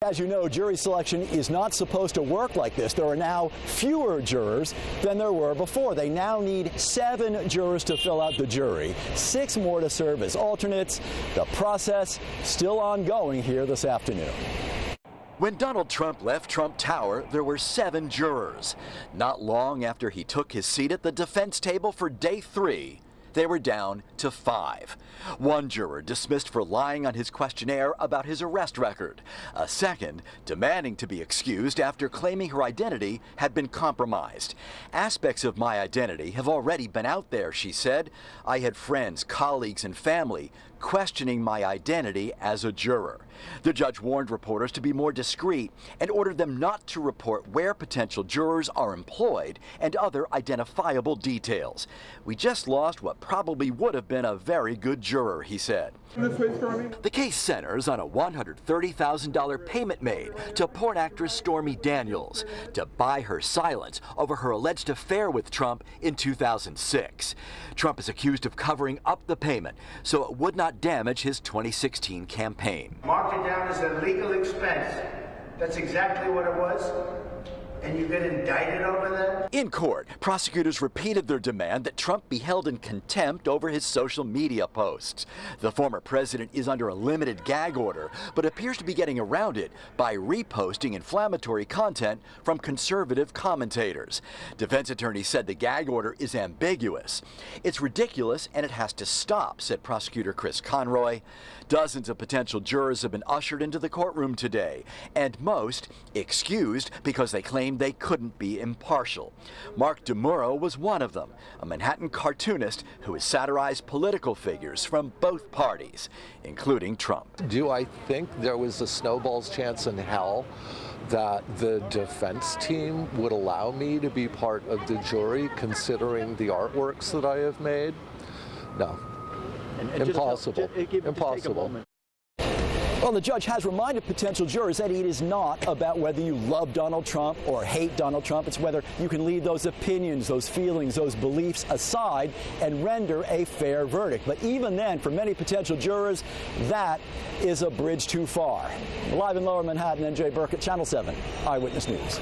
As you know, jury selection is not supposed to work like this. There are now fewer jurors than there were before. They now need 7 jurors to fill out the jury, 6 more to serve as alternates. The process still ongoing here this afternoon. When Donald Trump left Trump Tower, there were 7 jurors. Not long after he took his seat at the defense table for day 3, they were down to 5. One juror dismissed for lying on his questionnaire about his arrest record. A second demanding to be excused after claiming her identity had been compromised. Aspects of my identity have already been out there, she said. I had friends, colleagues, and family questioning my identity as a juror. The judge warned reporters to be more discreet and ordered them not to report where potential jurors are employed and other identifiable details. We just lost what probably would have been a very good juror, he said. The case centers on a $130,000 payment made to porn actress Stormy Daniels to buy her silence over her alleged affair with Trump in 2006. Trump is accused of covering up the payment so it would not damage his 2016 campaign. Marked it down as a legal expense. That's exactly what it was. And you get indicted over that? In court, prosecutors repeated their demand that Trump be held in contempt over his social media posts. The former president is under a limited gag order, but appears to be getting around it by reposting inflammatory content from conservative commentators. Defense attorneys said the gag order is ambiguous. It's ridiculous and it has to stop, said prosecutor Chris Conroy. Dozens of potential jurors have been ushered into the courtroom today, and most excused because they claimed they couldn't be impartial. Mark DeMuro was one of them, a Manhattan cartoonist who has satirized political figures from both parties, including Trump. Do I think there was a snowball's chance in hell that the defense team would allow me to be part of the jury, considering the artworks that I have made? No. Impossible. Impossible. Well, the judge has reminded potential jurors that it is not about whether you love Donald Trump or hate Donald Trump. It's whether you can leave those opinions, those feelings, those beliefs aside and render a fair verdict. But even then, for many potential jurors, that is a bridge too far. Live in Lower Manhattan, NJ Burkett, Channel 7 Eyewitness News.